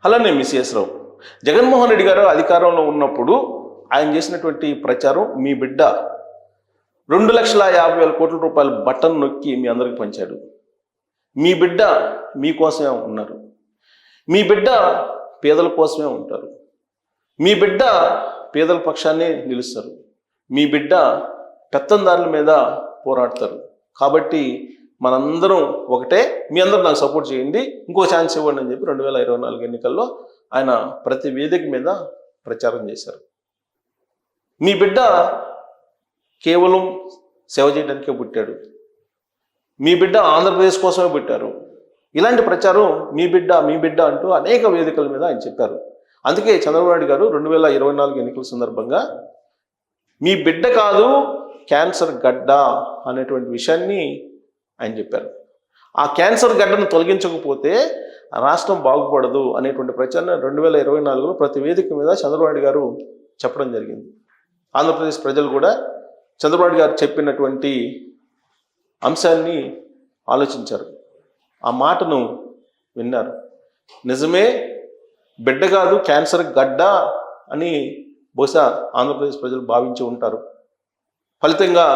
అలానే మిస్ రావు జగన్మోహన్ రెడ్డి గారు అధికారంలో ఉన్నప్పుడు ఆయన చేసినటువంటి ప్రచారం మీ బిడ్డ 2,50,000 కోట్ల రూపాయల బటన్ నొక్కి మీ అందరికి పంచాడు. మీ బిడ్డ మీకోసమే ఉన్నారు, మీ బిడ్డ పేదల కోసమే ఉంటారు, మీ బిడ్డ పేదల పక్షాన్నే నిలుస్తారు, మీ బిడ్డ పెత్తందారుల మీద పోరాడతారు. కాబట్టి మనందరం ఒకటే, మీ అందరూ నాకు సపోర్ట్ చేయండి, ఇంకో ఛాన్స్ ఇవ్వండి అని చెప్పి 2024 ఎన్నికల్లో ఆయన ప్రతి వేదిక మీద ప్రచారం చేశారు. మీ బిడ్డ కేవలం సేవ చేయడానికే పుట్టాడు, మీ బిడ్డ ఆంధ్రప్రదేశ్ కోసమే పుట్టారు. ఇలాంటి ప్రచారం మీ బిడ్డ అంటూ అనేక వేదికల మీద ఆయన చెప్పారు. అందుకే చంద్రబాబు నాయుడు గారు 2024 ఎన్నికల సందర్భంగా మీ బిడ్డ కాదు క్యాన్సర్ గడ్డ అనేటువంటి విషయాన్ని ఆయన చెప్పారు. ఆ క్యాన్సర్ గడ్డను తొలగించకపోతే రాష్ట్రం బాగుపడదు అనేటువంటి ప్రచారం 2024లో ప్రతి వేదిక మీద చంద్రబాబు నాయుడు గారు చెప్పడం జరిగింది. ఆంధ్రప్రదేశ్ ప్రజలు కూడా చంద్రబాబు నాయుడు గారు చెప్పినటువంటి అంశాన్ని ఆలోచించారు, ఆ మాటను విన్నారు. నిజమే, బిడ్డ కాదు క్యాన్సర్ గడ్డ అని బహుశా ఆంధ్రప్రదేశ్ ప్రజలు భావించి ఉంటారు. ఫలితంగా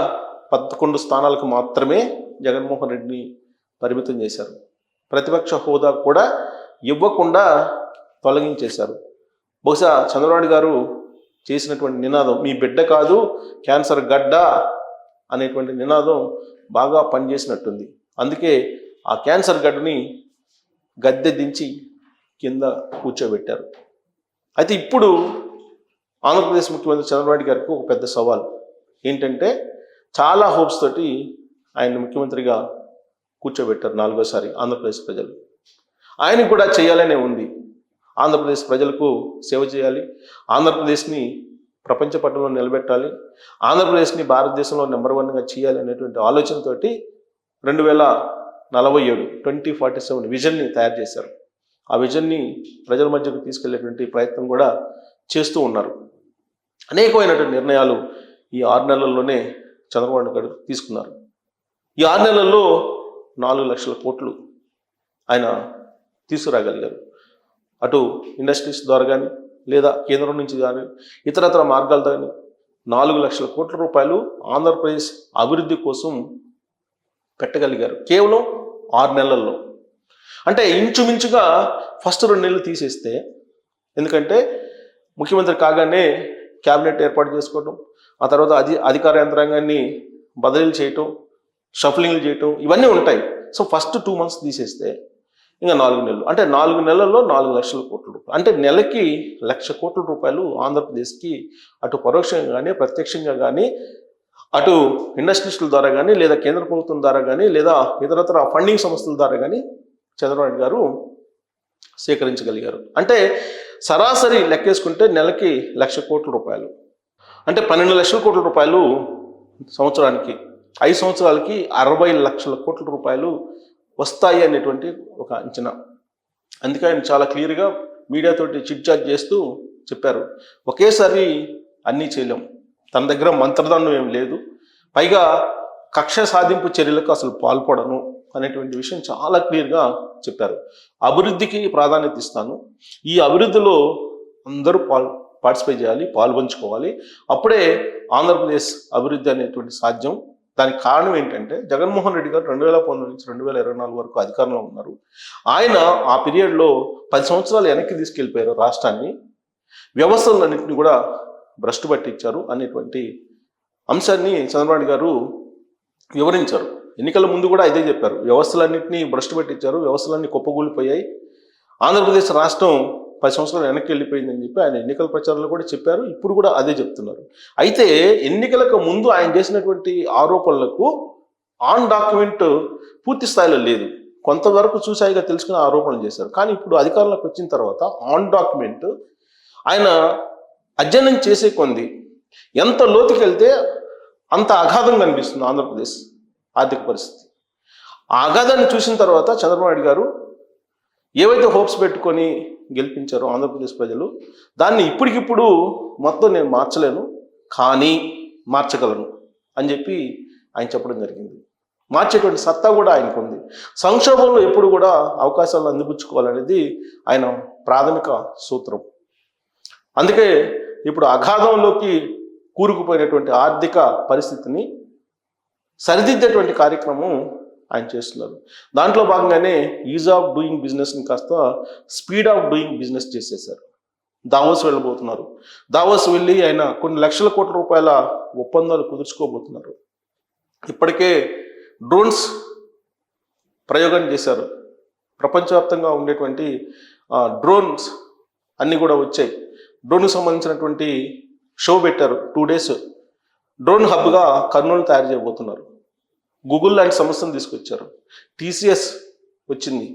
11 స్థానాలకు మాత్రమే జగన్మోహన్ రెడ్డిని పరిమితం చేశారు. ప్రతిపక్ష హోదా కూడా ఇవ్వకుండా తొలగించేశారు. బహుశా చంద్రబాబు గారు చేసినటువంటి నినాదం మీ బిడ్డ కాదు క్యాన్సర్ గడ్డ అనేటువంటి నినాదం బాగా పనిచేసినట్టుంది. అందుకే ఆ క్యాన్సర్ గడ్డని గద్దె దించి కింద కూర్చోబెట్టారు. అయితే ఇప్పుడు ఆంధ్రప్రదేశ్ ముఖ్యమంత్రి చంద్రబాబు నాయుడు గారికి ఒక పెద్ద సవాల్ ఏంటంటే, చాలా హోప్స్ తోటి ఆయన ముఖ్యమంత్రిగా కూర్చోబెట్టారు 4వసారి ఆంధ్రప్రదేశ్ ప్రజలు. ఆయనకు కూడా చేయాలనే ఉంది, ఆంధ్రప్రదేశ్ ప్రజలకు సేవ చేయాలి, ఆంధ్రప్రదేశ్ని ప్రపంచ పటంలో నిలబెట్టాలి, ఆంధ్రప్రదేశ్ని భారతదేశంలో నెంబర్ 1గా చేయాలి అనేటువంటి ఆలోచనతోటి 2047 2047 విజన్ని తయారు చేశారు. ఆ విజన్ని ప్రజల మధ్యకు తీసుకెళ్లేటువంటి ప్రయత్నం కూడా చేస్తూ ఉన్నారు. అనేకమైనటువంటి నిర్ణయాలు ఈ 6 నెలల్లోనే చంద్రబాబు నాయుడు గారు తీసుకున్నారు. ఈ 6 నెలల్లో 4 లక్షల కోట్లు ఆయన తీసుకురాగలిగారు. అటు ఇండస్ట్రీస్ ద్వారా కానీ లేదా కేంద్రం నుంచి కానీ ఇతరత్ర మార్గాలతో కానీ 4 లక్షల కోట్ల రూపాయలు ఆంధ్రప్రదేశ్ అభివృద్ధి కోసం పెట్టగలిగారు కేవలం 6 నెలల్లో. అంటే ఇంచుమించుగా ఫస్ట్ 2 నెలలు తీసేస్తే, ఎందుకంటే ముఖ్యమంత్రి కాగానే క్యాబినెట్ ఏర్పాటు చేసుకోవటం, ఆ తర్వాత అధికార యంత్రాంగాన్ని బదిలీలు చేయటం, షఫలింగ్లు చేయటం, ఇవన్నీ ఉంటాయి. సో ఫస్ట్ 2 మంత్స్ తీసేస్తే ఇంకా 4 నెలలు, అంటే 4 నెలల్లో 4 లక్షల కోట్ల రూపాయలు, అంటే నెలకి 1,00,000 కోట్ల రూపాయలు ఆంధ్రప్రదేశ్కి అటు పరోక్షంగా కానీ ప్రత్యక్షంగా కానీ అటు ఇండస్ట్రీస్ల ద్వారా కానీ లేదా కేంద్ర ప్రభుత్వం ద్వారా కానీ లేదా ఇతరత్ర ఫండింగ్ సంస్థల ద్వారా కానీ చంద్రబాబు నాయుడు గారు సేకరించగలిగారు. అంటే సరాసరి లెక్కేసుకుంటే నెలకి 1,00,000 కోట్ల రూపాయలు, అంటే 12 లక్షల కోట్ల రూపాయలు సంవత్సరానికి, 5 సంవత్సరాలకి 60 లక్షల కోట్ల రూపాయలు వస్తాయి అనేటువంటి ఒక అంచనా. అందుకే ఆయన చాలా క్లియర్గా మీడియాతోటి చిట్ చాట్ చేస్తూ చెప్పారు, ఒకేసారి అన్నీ చేయలేం, తన దగ్గర మంత్రదండం ఏం లేదు, పైగా కక్ష సాధింపు చర్యలకు అసలు పాల్పడను అనేటువంటి విషయం చాలా క్లియర్గా చెప్పారు. అభివృద్ధికి ప్రాధాన్యత ఇస్తాను, ఈ అభివృద్ధిలో అందరూ పార్టిసిపేట్ చేయాలి, పాల్పంచుకోవాలి, అప్పుడే ఆంధ్రప్రదేశ్ అభివృద్ధి అనేటువంటి సాధ్యం. దానికి కారణం ఏంటంటే జగన్మోహన్ రెడ్డి గారు 2019 నుంచి 2024 వరకు అధికారంలో ఉన్నారు. ఆయన ఆ పీరియడ్లో 10 సంవత్సరాలు వెనక్కి తీసుకెళ్ళిపోయారు రాష్ట్రాన్ని, వ్యవస్థలన్నింటినీ కూడా భ్రష్టు పట్టించారు అనేటువంటి అంశాన్ని చంద్రబాబు గారు వివరించారు. ఎన్నికల ముందు కూడా ఇదే చెప్పారు, వ్యవస్థలన్నింటినీ భ్రష్టు పట్టించారు, వ్యవస్థలన్నీ కుప్పగూలిపోయాయి, ఆంధ్రప్రదేశ్ రాష్ట్రం 10 సంవత్సరాలు వెనక్కి వెళ్ళిపోయిందని చెప్పి ఆయన ఎన్నికల ప్రచారంలో కూడా చెప్పారు. ఇప్పుడు కూడా అదే చెప్తున్నారు. అయితే ఎన్నికలకు ముందు ఆయన చేసినటువంటి ఆరోపణలకు ఆన్ డాక్యుమెంట్ పూర్తి స్థాయిలో లేదు, కొంతవరకు చూసాయిగా తెలుసుకుని ఆరోపణలు చేశారు. కానీ ఇప్పుడు అధికారంలోకి వచ్చిన తర్వాత ఆన్ డాక్యుమెంట్ ఆయన అధ్యయనం చేసే కొంది ఎంత లోతుకి వెళ్తే అంత అగాధం కనిపిస్తుంది ఆంధ్రప్రదేశ్ ఆర్థిక పరిస్థితి. ఆ అగాధాన్ని చూసిన తర్వాత చంద్రబాబు నాయుడు గారు ఏవైతే హోప్స్ పెట్టుకొని గెలిపించారో ఆంధ్రప్రదేశ్ ప్రజలు, దాన్ని ఇప్పటికిప్పుడు మొత్తం నేను మార్చలేను కానీ మార్చగలను అని చెప్పి ఆయన చెప్పడం జరిగింది. మార్చేటువంటి సత్తా కూడా ఆయనకు ఉంది. సంక్షోభంలో ఎప్పుడు కూడా అవకాశాలను అందిపుచ్చుకోవాలనేది ఆయన ప్రాథమిక సూత్రం. అందుకే ఇప్పుడు అగాధంలోకి కూరుకుపోయినటువంటి ఆర్థిక పరిస్థితిని సరిదిద్దేటువంటి కార్యక్రమం ఆయన చేస్తున్నారు. దాంట్లో భాగంగానే ఈజ్ ఆఫ్ డూయింగ్ బిజినెస్ని కాస్త స్పీడ్ ఆఫ్ డూయింగ్ బిజినెస్ చేసేశారు. దావోస్ వెళ్ళబోతున్నారు. దావోస్ వెళ్ళి ఆయన కొన్ని లక్షల కోట్ల రూపాయల ఒప్పందాలు కుదుర్చుకోబోతున్నారు. ఇప్పటికే డ్రోన్స్ ప్రయోగం చేశారు. ప్రపంచవ్యాప్తంగా ఉండేటువంటి డ్రోన్స్ అన్నీ కూడా వచ్చాయి. డ్రోన్కి సంబంధించినటువంటి షో పెట్టారు. 2 days డ్రోన్ హబ్గా కర్నూలు తయారు చేయబోతున్నారు. గూగుల్ లాంటి సంస్థను తీసుకొచ్చారు. టీసీఎస్ వచ్చింది.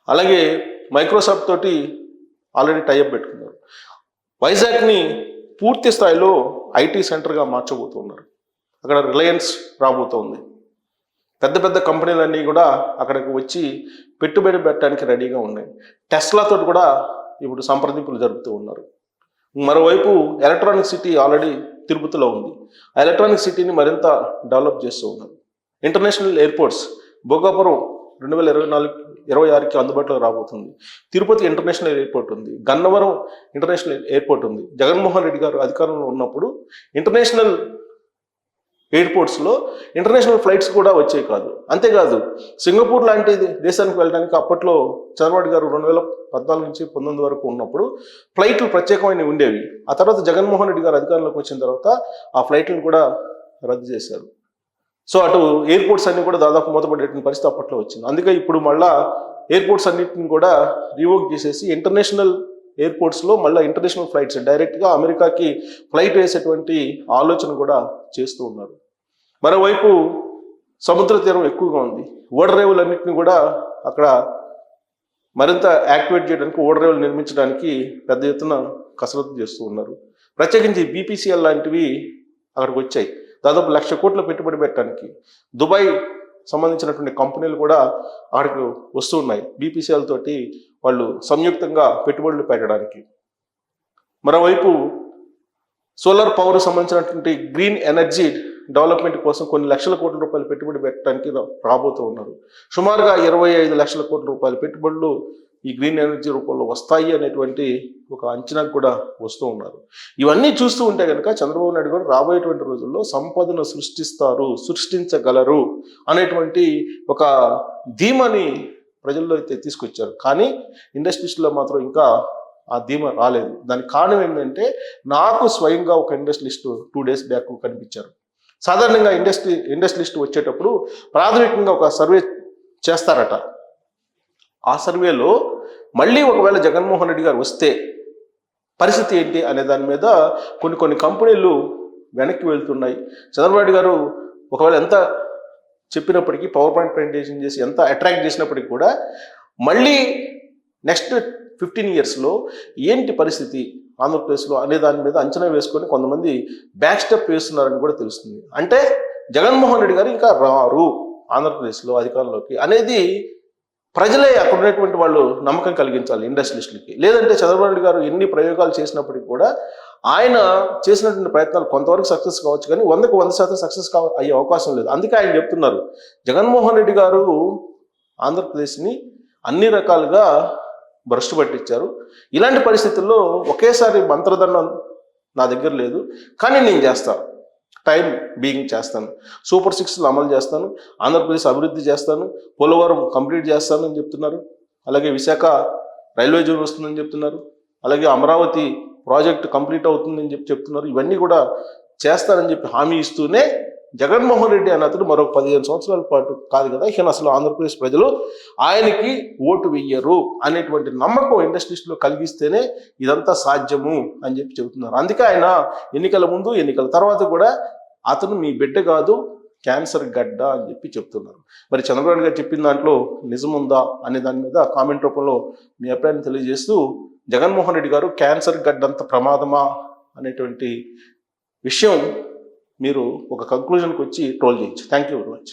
అలాగే మైక్రోసాఫ్ట్ తోటి ఆల్రెడీ టైఅప్ పెట్టుకున్నారు. వైజాగ్ని పూర్తి స్థాయిలో ఐటీ సెంటర్గా మార్చబోతున్నారు. అక్కడ రిలయన్స్ రాబోతోంది. పెద్ద పెద్ద కంపెనీలన్నీ కూడా అక్కడికి వచ్చి పెట్టుబడి పెట్టడానికి రెడీగా ఉన్నాయి. టెస్లాతో కూడా ఇప్పుడు సంప్రదింపులు జరుపుతూ ఉన్నారు. మరోవైపు ఎలక్ట్రానిక్ సిటీ ఆల్రెడీ తిరుపతిలో ఉంది. ఆ ఎలక్ట్రానిక్ సిటీని మరింత డెవలప్ చేస్తూ ఉన్నారు. ఇంటర్నేషనల్ ఎయిర్పోర్ట్స్ భోగాపురం 2026కి అందుబాటులో రాబోతుంది. తిరుపతి ఇంటర్నేషనల్ ఎయిర్పోర్ట్ ఉంది. గన్నవరం ఇంటర్నేషనల్ ఎయిర్పోర్ట్ ఉంది. జగన్మోహన్ రెడ్డి గారు అధికారంలో ఉన్నప్పుడు ఇంటర్నేషనల్ ఎయిర్పోర్ట్స్లో ఇంటర్నేషనల్ ఫ్లైట్స్ కూడా వచ్చాయి కాదు. అంతేకాదు సింగపూర్ లాంటి దేశానికి వెళ్ళడానికి అప్పట్లో చంద్రబాబు గారు 2014 నుంచి 19 వరకు ఉన్నప్పుడు ఫ్లైట్లు ప్రత్యేకమైనవి ఉండేవి. ఆ తర్వాత జగన్మోహన్ రెడ్డి గారు అధికారంలోకి వచ్చిన తర్వాత ఆ ఫ్లైట్లను కూడా రద్దు చేశారు. సో అటు ఎయిర్పోర్ట్స్ అన్ని కూడా దాదాపు మూతపడేటువంటి పరిస్థితి అప్పట్లో వచ్చింది. అందుకే ఇప్పుడు మళ్ళా ఎయిర్పోర్ట్స్ అన్నిటిని కూడా రీవోక్ చేసేసి ఇంటర్నేషనల్ ఎయిర్పోర్ట్స్లో మళ్ళీ ఇంటర్నేషనల్ ఫ్లైట్స్ డైరెక్ట్గా అమెరికాకి ఫ్లైట్ వేసేటువంటి ఆలోచన కూడా చేస్తూ ఉన్నారు. మరోవైపు సముద్ర తీరం ఎక్కువగా ఉంది. ఓడరేవులన్నింటినీ కూడా అక్కడ మరింత యాక్టివేట్ చేయడానికి, ఓడరేవులు నిర్మించడానికి పెద్ద ఎత్తున కసరత్తు చేస్తూ ఉన్నారు. ప్రత్యేకించి బీపీసీఎల్ లాంటివి అక్కడికి వచ్చాయి. దాదాపు 1,00,000 కోట్ల పెట్టుబడి పెట్టడానికి దుబాయ్ సంబంధించినటువంటి కంపెనీలు కూడా అక్కడికి వస్తూ ఉన్నాయి. బీపీసీఎల్ తోటి వాళ్ళు సంయుక్తంగా పెట్టుబడులు పెట్టడానికి. మరోవైపు సోలార్ పవర్ సంబంధించినటువంటి గ్రీన్ ఎనర్జీ డెవలప్మెంట్ కోసం కొన్ని లక్షల కోట్ల రూపాయలు పెట్టుబడి పెట్టడానికి రాబోతూ ఉన్నారు. సుమారుగా 25 లక్షల కోట్ల రూపాయల పెట్టుబడులు ఈ గ్రీన్ ఎనర్జీ రూపంలో వస్తాయి అనేటువంటి ఒక అంచనాకు కూడా వస్తూ ఉన్నారు. ఇవన్నీ చూస్తూ ఉంటే కనుక చంద్రబాబు నాయుడు గారు రాబోయేటువంటి రోజుల్లో సంపదను సృష్టించగలరు అనేటువంటి ఒక ధీమాని ప్రజల్లో అయితే తీసుకొచ్చారు. కానీ ఇండస్ట్రీస్లో మాత్రం ఇంకా ఆ ధీమా రాలేదు. దానికి కారణం ఏంటంటే నాకు స్వయంగా ఒక ఇండస్ట్రియలిస్ట్ 2 days బ్యాక్ కనిపించారు. సాధారణంగా ఇండస్ట్రియలిస్ట్ వచ్చేటప్పుడు ప్రాథమికంగా ఒక సర్వే చేస్తారట. ఆ సర్వేలో మళ్ళీ ఒకవేళ జగన్మోహన్ రెడ్డి గారు వస్తే పరిస్థితి ఏంటి అనే దాని మీద కొన్ని కంపెనీలు వెనక్కి వెళ్తున్నాయి. చంద్రబాబు నాయుడు గారు ఒకవేళ ఎంత చెప్పినప్పటికీ, పవర్ పాయింట్ ప్రజెంటేషన్ చేసి ఎంత అట్రాక్ట్ చేసినప్పటికీ కూడా మళ్ళీ నెక్స్ట్ 15 yearsలో ఏంటి పరిస్థితి ఆంధ్రప్రదేశ్లో అనే దాని మీద అంచనా వేసుకొని కొంతమంది బ్యాక్ స్టెప్ వేస్తున్నారని కూడా తెలుస్తుంది. అంటే జగన్మోహన్ రెడ్డి గారు ఇంకా రారు ఆంధ్రప్రదేశ్లో అధికారంలోకి అనేది ప్రజలే అక్కడ ఉన్నటువంటి వాళ్ళు నమ్మకం కలిగించాలి ఇండస్ట్రియలిస్టులకి. లేదంటే చంద్రబాబు నాయుడు గారు ఎన్ని ప్రయోగాలు చేసినప్పటికీ కూడా ఆయన చేసినటువంటి ప్రయత్నాలు కొంతవరకు సక్సెస్ కావచ్చు, కానీ 100కు 100% సక్సెస్ అయ్యే అవకాశం లేదు. అందుకే ఆయన చెప్తున్నారు, జగన్మోహన్ రెడ్డి గారు ఆంధ్రప్రదేశ్ని అన్ని రకాలుగా భ్రష్టు పట్టించారు. ఇలాంటి పరిస్థితుల్లో ఒకేసారి మంత్రదండం నా దగ్గర లేదు, కానీ నేను చేస్తాను, టైం బీయింగ్ చేస్తాను, సూపర్ 6లు అమలు చేస్తాను, ఆంధ్రప్రదేశ్ అభివృద్ధి చేస్తాను, పోలవరం కంప్లీట్ చేస్తాను అని చెప్తున్నారు. అలాగే విశాఖ రైల్వే జోన్ వస్తుందని చెప్తున్నారు. అలాగే అమరావతి ప్రాజెక్ట్ కంప్లీట్ అవుతుందని చెప్తున్నారు. ఇవన్నీ కూడా చేస్తానని చెప్పి హామీ ఇస్తూనే జగన్మోహన్ రెడ్డి అన్న అతను మరొక 15 సంవత్సరాల పాటు కాదు కదా, ఇక అసలు ఆంధ్రప్రదేశ్ ప్రజలు ఆయనకి ఓటు వెయ్యరు అనేటువంటి నమ్మకం ఇండస్ట్రీస్లో కలిగిస్తేనే ఇదంతా సాధ్యము అని చెప్పి చెబుతున్నారు. అందుకే ఆయన ఎన్నికల ముందు ఎన్నికల తర్వాత కూడా అతను మీ బిడ్డ కాదు, క్యాన్సర్ గడ్డ అని చెప్పి చెప్తున్నారు. మరి చంద్రబాబు గారు చెప్పిన దాంట్లో నిజముందా అనే దాని మీద కామెంట్ రూపంలో మీ అభిప్రాయాన్ని తెలియజేస్తూ, జగన్మోహన్ రెడ్డి గారు క్యాన్సర్ గడ్డంత ప్రమాదమా అనేటువంటి విషయం మీరు ఒక కంక్లూజన్కి వచ్చి ట్రోల్ చేయొచ్చు. Thank you very much.